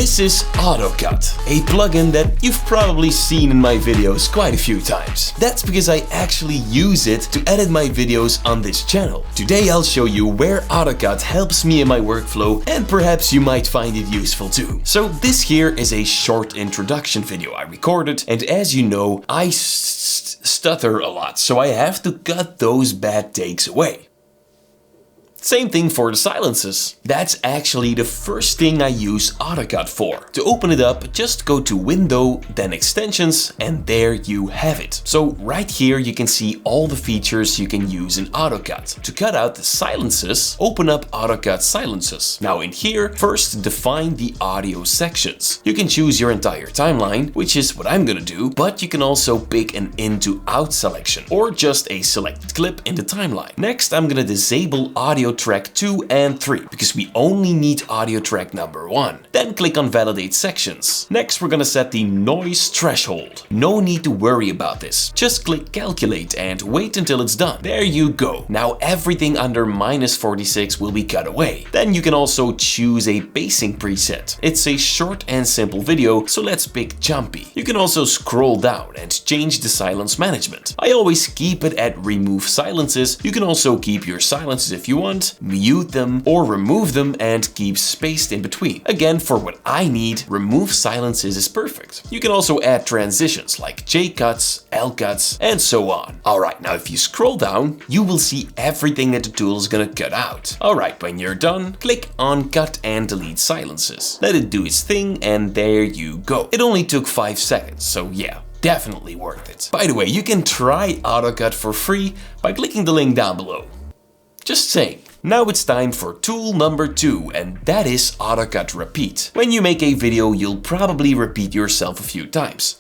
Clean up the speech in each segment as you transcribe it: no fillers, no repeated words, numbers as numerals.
This is AutoCut, a plugin that you've probably seen in my videos quite a few times. That's because I actually use it to edit my videos on this channel. Today I'll show you where AutoCut helps me in my workflow, and perhaps you might find it useful too. So this here is a short introduction video I recorded, and as you know, I stutter a lot, so I have to cut those bad takes away. Same thing for the silences. That's actually the first thing I use AutoCut for. To open it up, just go to Window, then Extensions, and there you have it. So right here you can see all the features you can use in AutoCut. To cut out the silences, open up AutoCut Silences. Now in here, first define the audio sections. You can choose your entire timeline, which is what I'm gonna do, but you can also pick an in to out selection, or just a selected clip in the timeline. Next, I'm gonna disable audio track 2 and 3, because we only need audio track number 1. Then click on Validate Sections. Next, we're gonna set the noise threshold. No need to worry about this. Just click Calculate and wait until it's done. There you go. Now everything under -46 will be cut away. Then you can also choose a pacing preset. It's a short and simple video, so let's pick Jumpy. You can also scroll down and change the silence management. I always keep it at Remove Silences. You can also keep your silences if you want, mute them or remove them and keep spaced in between. Again, for what I need, Remove Silences is perfect. You can also add transitions like J-cuts, L-cuts, and so on. Alright, now if you scroll down, you will see everything that the tool is gonna cut out. Alright, when you're done, click on Cut and Delete Silences. Let it do its thing, and there you go. It only took 5 seconds, so yeah. Definitely worth it. By the way, you can try AutoCut for free by clicking the link down below. Just saying. Now it's time for tool number 2, and that is AutoCut Repeat. When you make a video, you'll probably repeat yourself a few times.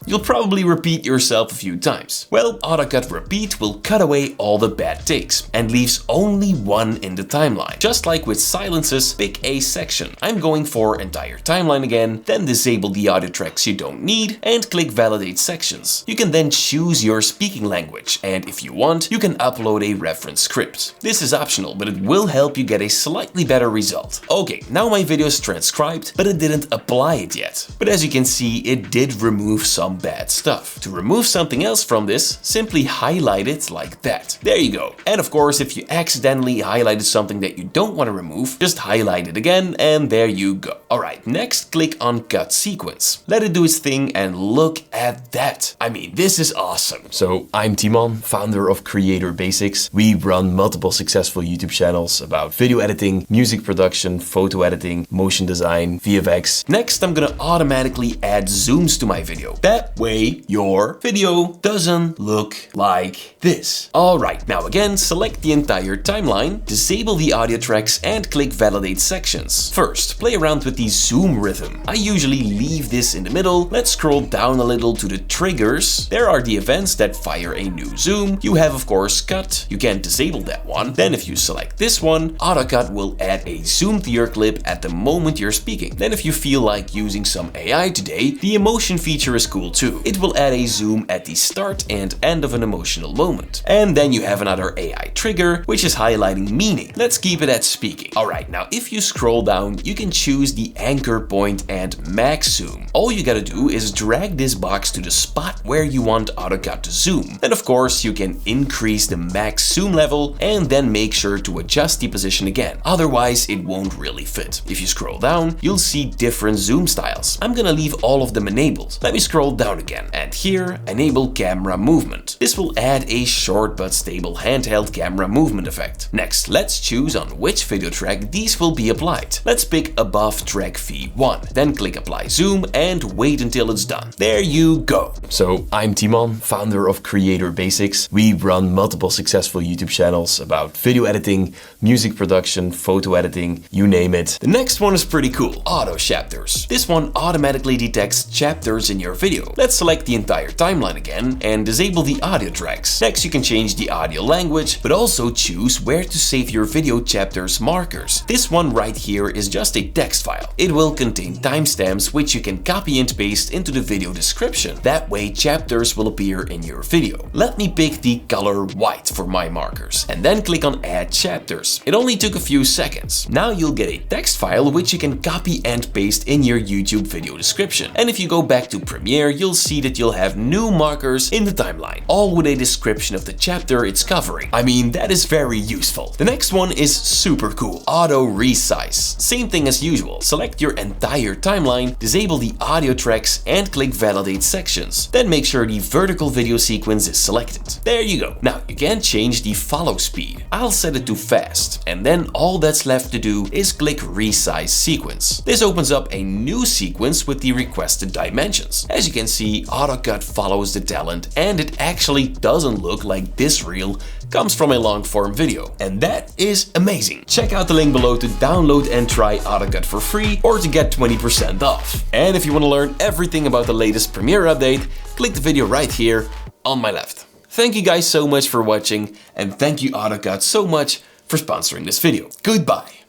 Well, AutoCut Repeat will cut away all the bad takes and leaves only one in the timeline. Just like with silences, pick a section. I'm going for entire timeline again, then disable the audio tracks you don't need and click Validate Sections. You can then choose your speaking language, and if you want, you can upload a reference script. This is optional, but it will help you get a slightly better result. Okay, now my video is transcribed, but it didn't apply it yet. But as you can see, it did remove some bad stuff. To remove something else from this, simply highlight it like that. There you go. And of course, if you accidentally highlighted something that you don't want to remove, just highlight it again, and there you go. Alright, next click on Cut Sequence. Let it do its thing, and look at that. I mean, this is awesome. So, I'm Tymon, founder of Creator Basics. We run multiple successful YouTube channels about video editing, music production, photo editing, motion design, VFX. Next, I'm gonna automatically add zooms to my video. That way, your video doesn't look like this. Alright, now again, select the entire timeline, disable the audio tracks and click Validate Sections. First, play around with the zoom rhythm. I usually leave this in the middle. Let's scroll down a little to the triggers. There are the events that fire a new zoom. You have, of course, cut. You can disable that one. Then if you select this one, AutoCut will add a zoom to your clip at the moment you're speaking. Then if you feel like using some AI today, the emotion feature is cool too. It will add a zoom at the start and end of an emotional moment. And then you have another AI trigger, which is highlighting meaning. Let's keep it at speaking. Alright, now if you scroll down, you can choose the anchor point and max zoom. All you gotta do is drag this box to the spot where you want AutoCut to zoom. Then of course you can increase the max zoom level and then make sure to adjust the position again, otherwise it won't really fit. If you scroll down, you'll see different zoom styles. I'm gonna leave all of them enabled. Let me scroll down again, and here, enable camera movement. This will add a short but stable handheld camera movement effect. Next, let's choose on which video track these will be applied. Let's pick above track V1, then click Apply Zoom and wait until it's done. There you go. So, I'm Tymon, founder of Creator Basics. We run multiple successful YouTube channels about video editing, music production, photo editing, you name it. The next one is pretty cool, Auto Chapters. This one automatically detects chapters in your video. Let's select the entire timeline again and disable the audio tracks. Next, you can change the audio language, but also choose where to save your video chapters markers. This one right here is just a text file. It will contain timestamps which you can copy and paste into the video description. That way, chapters will appear in your video. Let me pick the color white for my markers and then click on Add Chapters. pictures. It only took a few seconds. Now you'll get a text file which you can copy and paste in your YouTube video description. And if you go back to Premiere, you'll see that you'll have new markers in the timeline, all with a description of the chapter it's covering. I mean, that is very useful. The next one is super cool. Auto Resize. Same thing as usual. Select your entire timeline, disable the audio tracks and click Validate Sections. Then make sure the vertical video sequence is selected. There you go. Now you can change the follow speed. I'll set it to fast. And then all that's left to do is click Resize Sequence. This opens up a new sequence with the requested dimensions. As you can see, AutoCut follows the talent and it actually doesn't look like this reel comes from a long form video. And that is amazing. Check out the link below to download and try AutoCut for free or to get 20% off. And if you want to learn everything about the latest Premiere update, click the video right here on my left. Thank you guys so much for watching, and thank you AutoCut so much for sponsoring this video. Goodbye.